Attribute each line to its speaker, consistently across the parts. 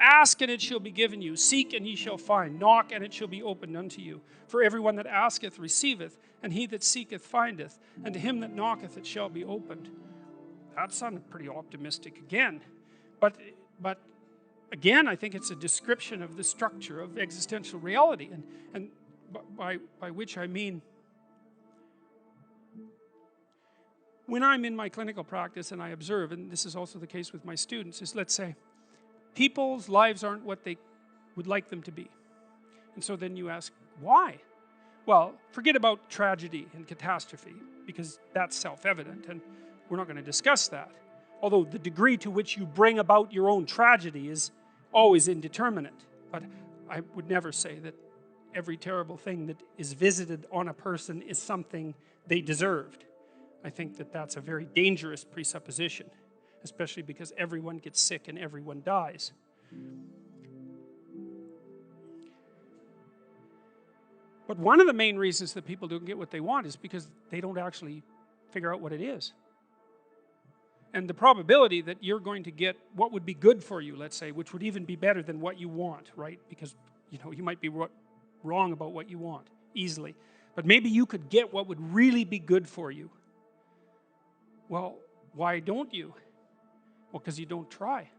Speaker 1: Ask and it shall be given you. Seek and ye shall find. Knock and it shall be opened unto you. For everyone that asketh receiveth, and he that seeketh findeth, and to him that knocketh it shall be opened. That sounded pretty optimistic again. But again, I think it's a description of the structure of existential reality. And by which I mean, when I'm in my clinical practice and I observe, and this is also the case with my students, is let's say, people's lives aren't what they would like them to be. And so then you ask, why? Well, forget about tragedy and catastrophe, because that's self-evident, and we're not going to discuss that. Although the degree to which you bring about your own tragedy is always indeterminate. But I would never say that every terrible thing that is visited on a person is something they deserved. I think that that's a very dangerous presupposition, especially because everyone gets sick and everyone dies. But one of the main reasons that people don't get what they want is because they don't actually figure out what it is. And the probability that you're going to get what would be good for you, let's say, which would even be better than what you want, right? Because, you might be wrong about what you want easily. But maybe you could get what would really be good for you. Well, why don't you? Well, because you don't try.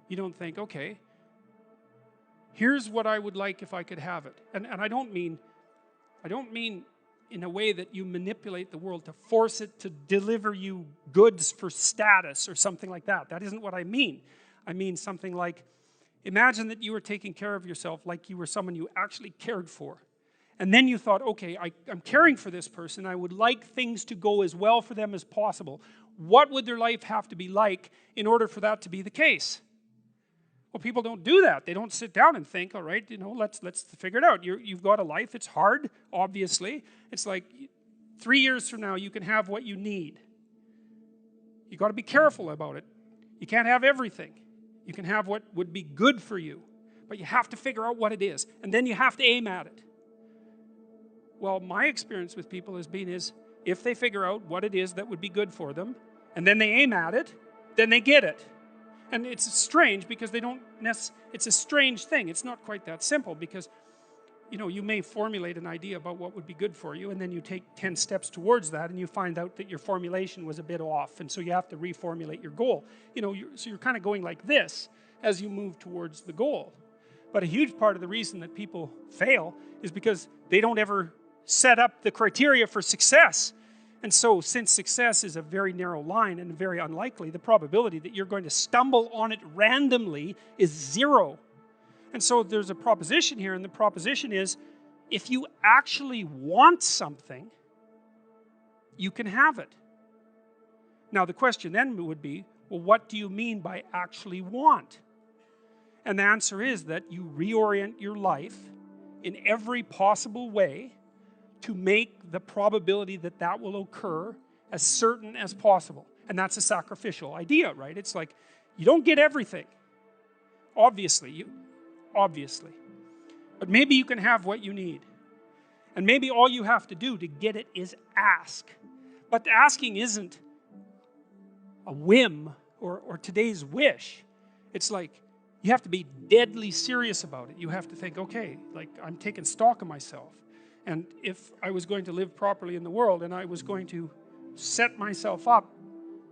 Speaker 1: You don't think, okay, here's what I would like if I could have it. And I don't mean in a way that you manipulate the world to force it to deliver you goods for status or something like that. That isn't what I mean. I mean something like, imagine that you were taking care of yourself like you were someone you actually cared for. And then you thought, okay, I'm caring for this person. I would like things to go as well for them as possible. What would their life have to be like in order for that to be the case? Well, people don't do that. They don't sit down and think, all right, let's figure it out. You've got a life. It's hard, obviously. It's like 3 years from now, you can have what you need. You've got to be careful about it. You can't have everything. You can have what would be good for you. But you have to figure out what it is. And then you have to aim at it. Well, my experience with people has been if they figure out what it is that would be good for them, and then they aim at it, then they get it. And it's strange because it's a strange thing. It's not quite that simple because, you may formulate an idea about what would be good for you, and then you take 10 steps towards that, and you find out that your formulation was a bit off, and so you have to reformulate your goal. So you're kind of going like this as you move towards the goal. But a huge part of the reason that people fail is because they don't ever set up the criteria for success. And so, since success is a very narrow line and very unlikely, the probability that you're going to stumble on it randomly is 0. And so there's a proposition here, and the proposition is, if you actually want something, you can have it. Now the question then would be, well, what do you mean by actually want? And the answer is that you reorient your life in every possible way to make the probability that that will occur as certain as possible. And that's a sacrificial idea, right? It's like, you don't get everything. Obviously. But maybe you can have what you need. And maybe all you have to do to get it is ask. But asking isn't a whim or today's wish. It's like, you have to be deadly serious about it. You have to think, okay, like I'm taking stock of myself. And if I was going to live properly in the world and I was going to set myself up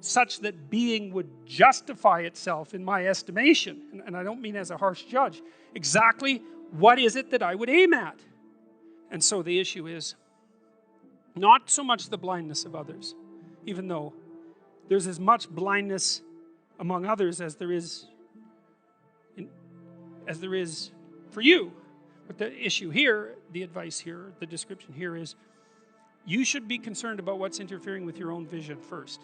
Speaker 1: such that being would justify itself in my estimation, and I don't mean as a harsh judge, exactly what is it that I would aim at? And so the issue is not so much the blindness of others, even though there's as much blindness among others as there is for you. But the issue here, the advice here, the description here is, you should be concerned about what's interfering with your own vision first.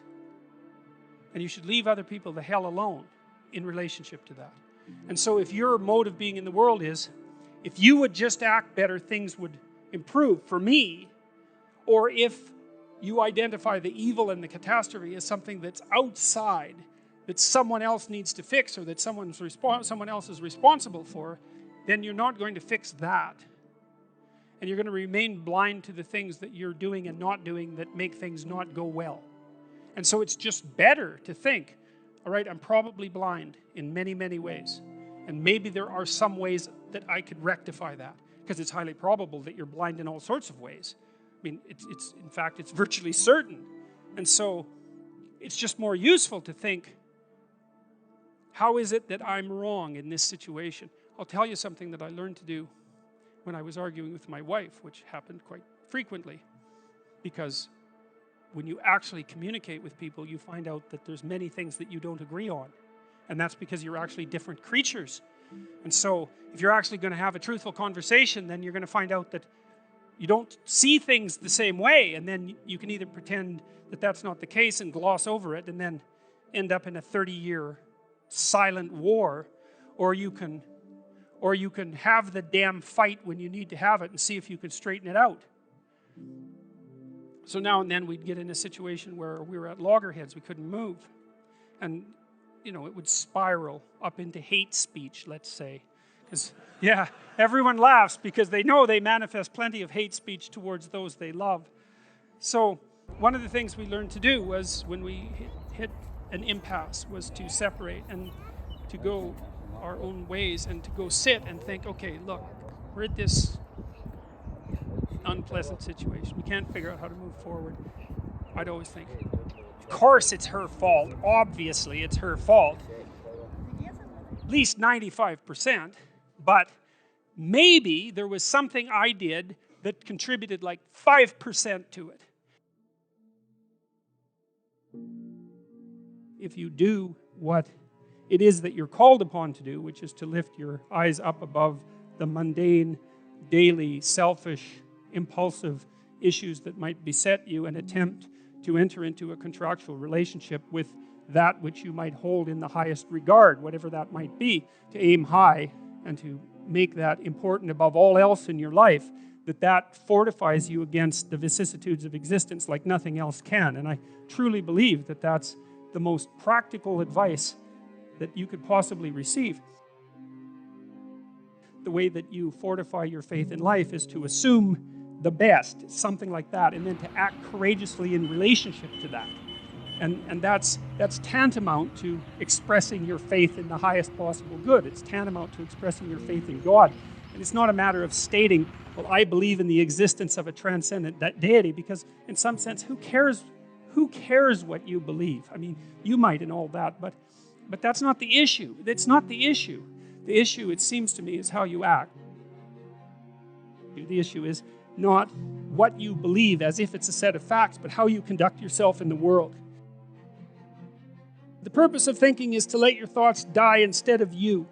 Speaker 1: And you should leave other people the hell alone in relationship to that. And so if your mode of being in the world is, if you would just act better, things would improve for me, or if you identify the evil and the catastrophe as something that's outside, that someone else needs to fix, or that someone else is responsible for, then you're not going to fix that. And you're going to remain blind to the things that you're doing and not doing that make things not go well. And so it's just better to think, all right, I'm probably blind in many, many ways. And maybe there are some ways that I could rectify that, because it's highly probable that you're blind in all sorts of ways. I mean, in fact, it's virtually certain. And so it's just more useful to think, how is it that I'm wrong in this situation? I'll tell you something that I learned to do when I was arguing with my wife, which happened quite frequently, because when you actually communicate with people, you find out that there's many things that you don't agree on. And that's because you're actually different creatures. And so if you're actually going to have a truthful conversation, then you're going to find out that you don't see things the same way, and then you can either pretend that that's not the case and gloss over it and then end up in a 30-year silent war, or you can have the damn fight when you need to have it and see if you can straighten it out. So now and then we'd get in a situation where we were at loggerheads, we couldn't move. And, you know, it would spiral up into hate speech, let's say. Because, yeah, everyone laughs because they know they manifest plenty of hate speech towards those they love. So one of the things we learned to do was, when we hit an impasse, was to separate and to go our own ways and to go sit and think, okay, look, we're at this unpleasant situation. We can't figure out how to move forward. I'd always think, of course it's her fault. Obviously it's her fault. At least 95%. But maybe there was something I did that contributed like 5% to it. If you do what it is that you're called upon to do, which is to lift your eyes up above the mundane, daily, selfish, impulsive issues that might beset you, and attempt to enter into a contractual relationship with that which you might hold in the highest regard, whatever that might be, to aim high and to make that important above all else in your life, that fortifies you against the vicissitudes of existence like nothing else can. And I truly believe that that's the most practical advice that you could possibly receive. The way that you fortify your faith in life is to assume the best, something like that, and then to act courageously in relationship to that. And that's tantamount to expressing your faith in the highest possible good. It's tantamount to expressing your faith in God. And it's not a matter of stating, well, I believe in the existence of a transcendent deity, because in some sense, who cares what you believe? I mean, you might and all that, but that's not the issue. It's not the issue. The issue, it seems to me, is how you act. The issue is not what you believe as if it's a set of facts, but how you conduct yourself in the world. The purpose of thinking is to let your thoughts die instead of you.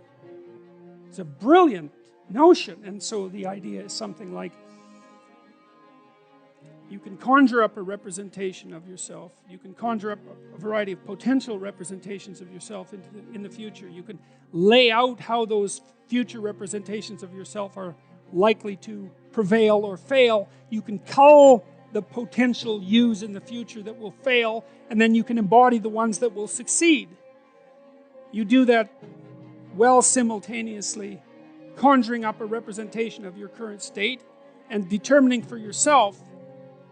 Speaker 1: It's a brilliant notion. And so the idea is something like, you can conjure up a representation of yourself. You can conjure up a variety of potential representations of yourself in the future. You can lay out how those future representations of yourself are likely to prevail or fail. You can cull the potential yous in the future that will fail, and then you can embody the ones that will succeed. You do that well simultaneously, conjuring up a representation of your current state and determining for yourself,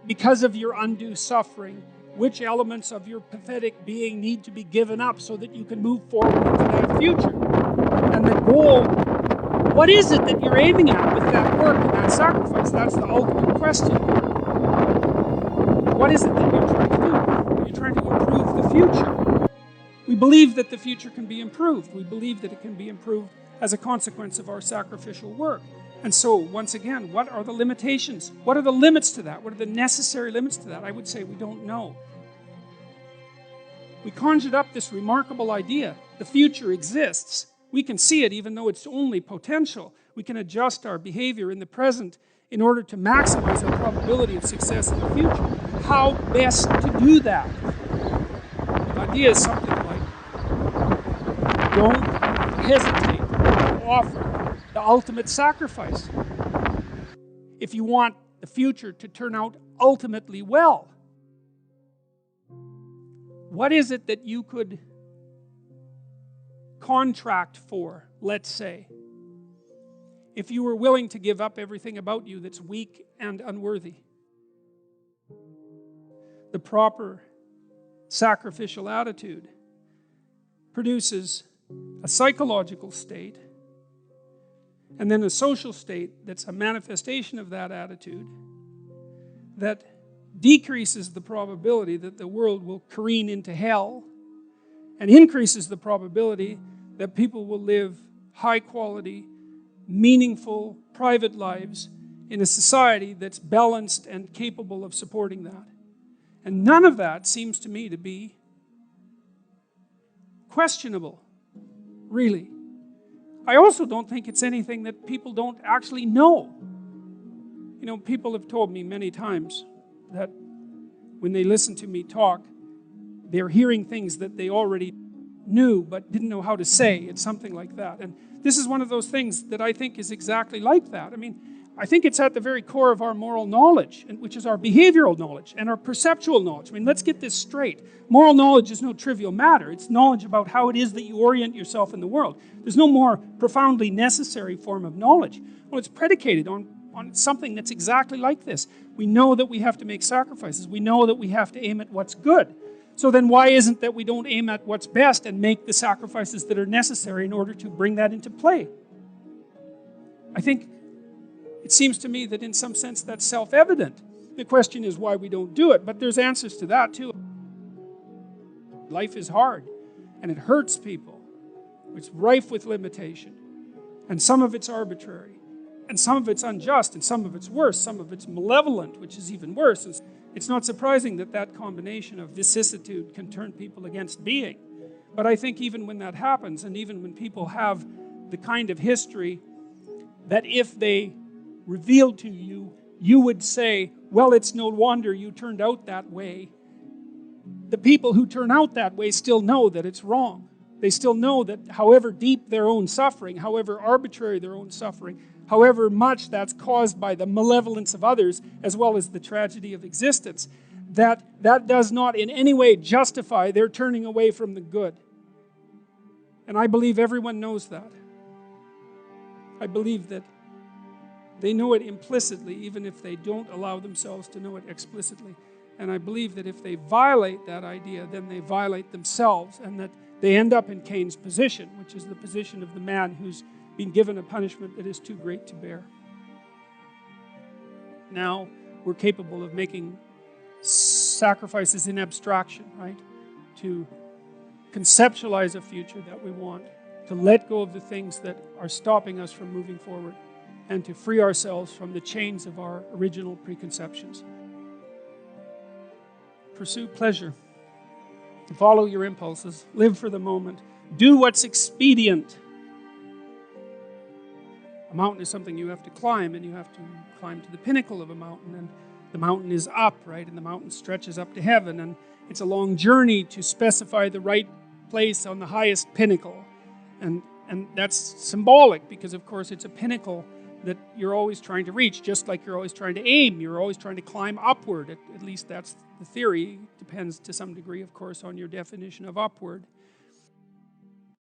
Speaker 1: because of your undue suffering, which elements of your pathetic being need to be given up so that you can move forward into that future. And the goal, what is it that you're aiming at with that work and that sacrifice? That's the ultimate question. What is it that you're trying to do? Are you trying to improve the future? We believe that the future can be improved. We believe that it can be improved as a consequence of our sacrificial work. And so, once again, what are the limitations? What are the limits to that? What are the necessary limits to that? I would say we don't know. We conjured up this remarkable idea. The future exists. We can see it even though it's only potential. We can adjust our behavior in the present in order to maximize our probability of success in the future. How best to do that? The idea is something like, don't hesitate to offer the ultimate sacrifice if you want the future to turn out ultimately well. What is it that you could contract for, let's say, if you were willing to give up everything about you that's weak and unworthy? The proper sacrificial attitude produces a psychological state and then a social state that's a manifestation of that attitude that decreases the probability that the world will careen into hell and increases the probability that people will live high quality, meaningful, private lives in a society that's balanced and capable of supporting that. And none of that seems to me to be questionable, really. I also don't think it's anything that people don't actually know. You know, people have told me many times that when they listen to me talk, they're hearing things that they already knew but didn't know how to say. It's something like that. And this is one of those things that I think is exactly like that. I mean, I think it's at the very core of our moral knowledge, which is our behavioral knowledge and our perceptual knowledge. I mean, let's get this straight. Moral knowledge is no trivial matter. It's knowledge about how it is that you orient yourself in the world. There's no more profoundly necessary form of knowledge. Well, it's predicated on something that's exactly like this. We know that we have to make sacrifices. We know that we have to aim at what's good. So then why isn't that we don't aim at what's best and make the sacrifices that are necessary in order to bring that into play? I think it seems to me that in some sense that's self-evident. The question is why we don't do it, but there's answers to that too. Life is hard, and it hurts people. It's rife with limitation, and some of it's arbitrary, and some of it's unjust, and some of it's worse, some of it's malevolent, which is even worse. It's not surprising that that combination of vicissitude can turn people against being. But I think even when that happens, and even when people have the kind of history that if they revealed to you, you would say, well, it's no wonder you turned out that way. The people who turn out that way still know that it's wrong. They still know that however deep their own suffering, however arbitrary their own suffering, however much that's caused by the malevolence of others, as well as the tragedy of existence, that does not in any way justify their turning away from the good. And I believe everyone knows that. I believe that they know it implicitly, even if they don't allow themselves to know it explicitly. And I believe that if they violate that idea, then they violate themselves, and that they end up in Cain's position, which is the position of the man who's been given a punishment that is too great to bear. Now we're capable of making sacrifices in abstraction, right? To conceptualize a future that we want, to let go of the things that are stopping us from moving forward, and to free ourselves from the chains of our original preconceptions. Pursue pleasure. Follow your impulses. Live for the moment. Do what's expedient. A mountain is something you have to climb, and you have to climb to the pinnacle of a mountain, and the mountain is up, right? And the mountain stretches up to heaven, and it's a long journey to specify the right place on the highest pinnacle. And that's symbolic because, of course, it's a pinnacle that you're always trying to reach, just like you're always trying to aim. You're always trying to climb upward. At least that's the theory. Depends to some degree, of course, on your definition of upward.